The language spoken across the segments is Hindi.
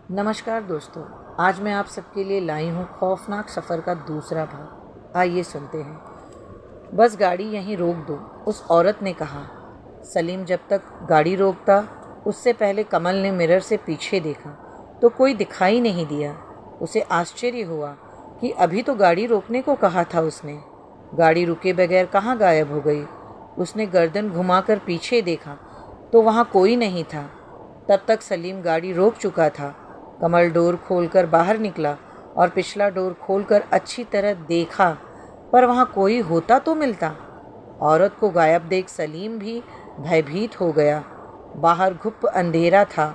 नमस्कार दोस्तों, आज मैं आप सबके लिए लाई हूँ खौफनाक सफ़र का दूसरा भाग। आइए सुनते हैं। बस गाड़ी यहीं रोक दो, उस औरत ने कहा। सलीम जब तक गाड़ी रोकता उससे पहले कमल ने मिरर से पीछे देखा तो कोई दिखाई नहीं दिया। उसे आश्चर्य हुआ कि अभी तो गाड़ी रोकने को कहा था उसने। गाड़ी रुके बगैर कहाँ गायब हो गई। उसने गर्दन घुमाकर पीछे देखा तो वहाँ कोई नहीं था। तब तक सलीम गाड़ी रोक चुका था। कमल डोर खोलकर बाहर निकला और पिछला डोर खोलकर अच्छी तरह देखा, पर वहाँ कोई होता तो मिलता। औरत को गायब देख सलीम भी भयभीत हो गया। बाहर घुप अंधेरा था,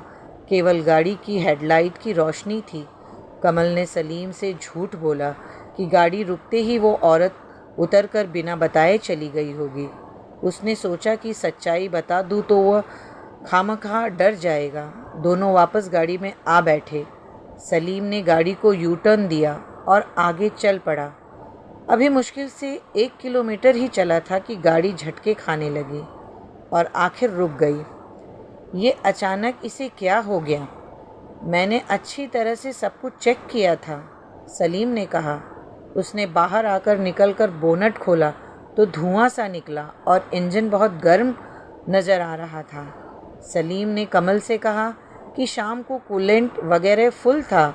केवल गाड़ी की हेडलाइट की रोशनी थी। कमल ने सलीम से झूठ बोला कि गाड़ी रुकते ही वो औरत उतरकर बिना बताए चली गई होगी। उसने सोचा कि सच्चाई बता दूँ तो वह खामखा डर जाएगा। दोनों वापस गाड़ी में आ बैठे। सलीम ने गाड़ी को यू टर्न दिया और आगे चल पड़ा। अभी मुश्किल से 1 किलोमीटर ही चला था कि गाड़ी झटके खाने लगी और आखिर रुक गई। ये अचानक इसे क्या हो गया? मैंने अच्छी तरह से सब कुछ चेक किया था, सलीम ने कहा। उसने बाहर आकर निकलकर बोनट खोला तो धुआं सा निकला और इंजन बहुत गर्म नज़र आ रहा था। सलीम ने कमल से कहा कि शाम को कूलेंट वगैरह फुल था,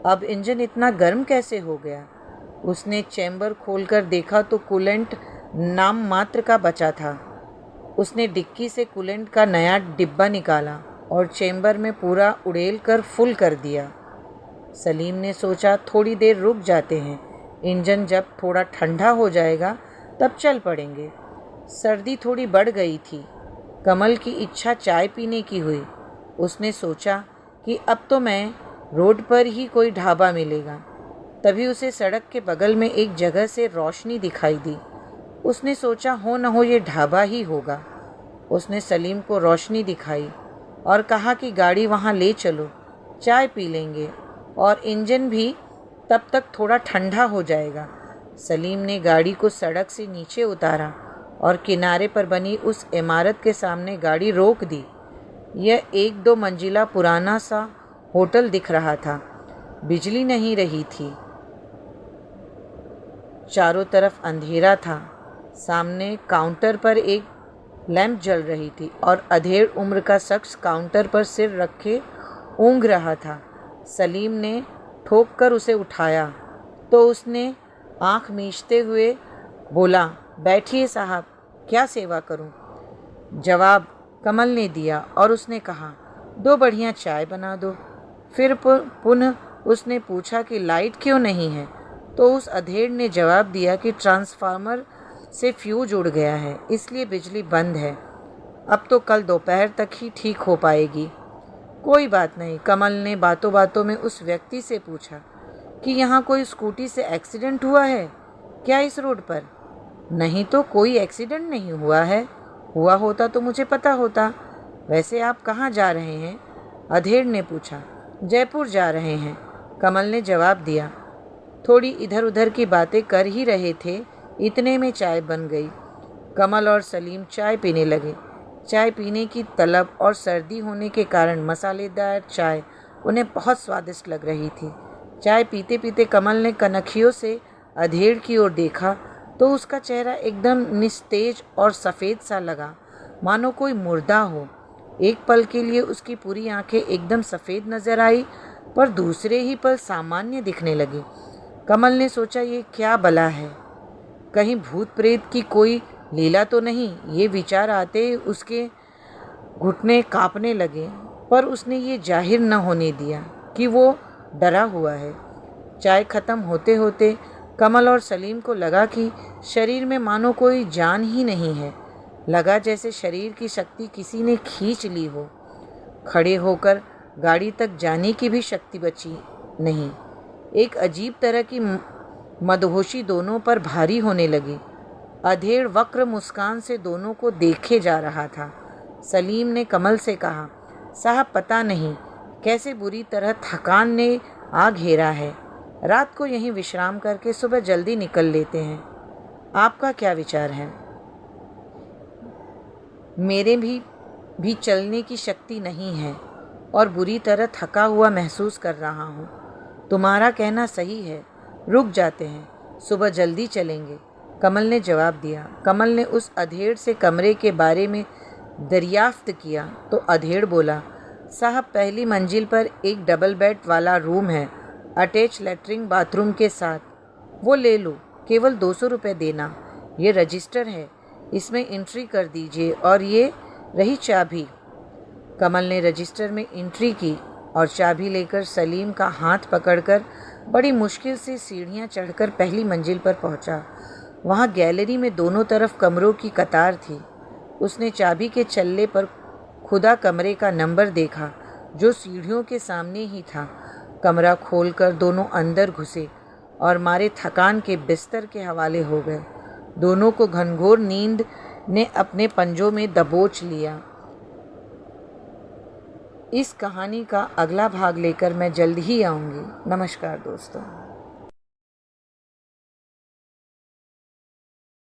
अब इंजन इतना गर्म कैसे हो गया? उसने चैम्बर खोलकर देखा तो कूलेंट नाम मात्र का बचा था। उसने डिक्की से कूलेंट का नया डिब्बा निकाला और चैम्बर में पूरा उड़ेल कर फुल कर दिया। सलीम ने सोचा थोड़ी देर रुक जाते हैं, इंजन जब थोड़ा ठंडा हो जाएगा तब चल पड़ेंगे। सर्दी थोड़ी बढ़ गई थी। कमल की इच्छा चाय पीने की हुई। उसने सोचा कि अब तो मैं रोड पर ही कोई ढाबा मिलेगा। तभी उसे सड़क के बगल में एक जगह से रोशनी दिखाई दी। उसने सोचा हो न हो ये ढाबा ही होगा। उसने सलीम को रोशनी दिखाई और कहा कि गाड़ी वहाँ ले चलो, चाय पी लेंगे और इंजन भी तब तक थोड़ा ठंडा हो जाएगा। सलीम ने गाड़ी को सड़क से नीचे उतारा और किनारे पर बनी उस इमारत के सामने गाड़ी रोक दी। यह 1-2 मंजिला पुराना सा होटल दिख रहा था। बिजली नहीं रही थी, चारों तरफ अंधेरा था। सामने काउंटर पर एक लैंप जल रही थी और अधेड़ उम्र का शख्स काउंटर पर सिर रखे ऊँघ रहा था। सलीम ने ठोक कर उसे उठाया तो उसने आँख मीचते हुए बोला, बैठिए साहब, क्या सेवा करूं? जवाब कमल ने दिया और उसने कहा, 2 बढ़िया चाय बना दो। फिर पुनः उसने पूछा कि लाइट क्यों नहीं है, तो उस अधेड़ ने जवाब दिया कि ट्रांसफार्मर से फ्यूज उड़ गया है, इसलिए बिजली बंद है। अब तो कल दोपहर तक ही ठीक हो पाएगी। कोई बात नहीं, कमल ने बातों बातों में उस व्यक्ति से पूछा कि यहाँ कोई स्कूटी से एक्सीडेंट हुआ है क्या इस रोड पर? नहीं तो कोई एक्सीडेंट नहीं हुआ है। हुआ होता तो मुझे पता होता। वैसे आप कहाँ जा रहे हैं? अधेड़ ने पूछा। जयपुर जा रहे हैं, कमल ने जवाब दिया। थोड़ी इधर उधर की बातें कर ही रहे थे, इतने में चाय बन गई। कमल और सलीम चाय पीने लगे। चाय पीने की तलब और सर्दी होने के कारण मसालेदार चाय उन्हें बहुत स्वादिष्ट लग रही थी। चाय पीते पीते कमल ने कनखियों से अधेड़ की ओर देखा तो उसका चेहरा एकदम निस्तेज और सफ़ेद सा लगा, मानो कोई मुर्दा हो। एक पल के लिए उसकी पूरी आंखें एकदम सफ़ेद नज़र आई, पर दूसरे ही पल सामान्य दिखने लगी। कमल ने सोचा, ये क्या बला है? कहीं भूत प्रेत की कोई लीला तो नहीं? ये विचार आते ही उसके घुटने कांपने लगे, पर उसने ये जाहिर न होने दिया कि वो डरा हुआ है। चाय खत्म होते होते कमल और सलीम को लगा कि शरीर में मानो कोई जान ही नहीं है। लगा जैसे शरीर की शक्ति किसी ने खींच ली हो। खड़े होकर गाड़ी तक जाने की भी शक्ति बची नहीं। एक अजीब तरह की मदहोशी दोनों पर भारी होने लगी। अधेड़ वक्र मुस्कान से दोनों को देखे जा रहा था। सलीम ने कमल से कहा, साहब पता नहीं कैसे बुरी तरह थकान ने आ घेरा है, रात को यहीं विश्राम करके सुबह जल्दी निकल लेते हैं। आपका क्या विचार है? मेरे भी चलने की शक्ति नहीं है और बुरी तरह थका हुआ महसूस कर रहा हूँ। तुम्हारा कहना सही है, रुक जाते हैं, सुबह जल्दी चलेंगे, कमल ने जवाब दिया। कमल ने उस अधेड़ से कमरे के बारे में दरियाफ्त किया तो अधेड़ बोला, साहब पहली मंजिल पर एक डबल बेड वाला रूम है, अटैच लैट्रिन बाथरूम के साथ, वो ले लो, केवल 200 रुपये देना। ये रजिस्टर है, इसमें एंट्री कर दीजिए और ये रही चाबी। कमल ने रजिस्टर में एंट्री की और चाबी लेकर सलीम का हाथ पकड़कर बड़ी मुश्किल से सीढ़ियाँ चढ़कर पहली मंजिल पर पहुँचा। वहाँ गैलरी में दोनों तरफ कमरों की कतार थी। उसने चाबी के चल्ले पर खुदा कमरे का नंबर देखा जो सीढ़ियों के सामने ही था। कमरा खोलकर दोनों अंदर घुसे और मारे थकान के बिस्तर के हवाले हो गए। दोनों को घनघोर नींद ने अपने पंजों में दबोच लिया। इस कहानी का अगला भाग लेकर मैं जल्द ही आऊँगी। नमस्कार दोस्तों।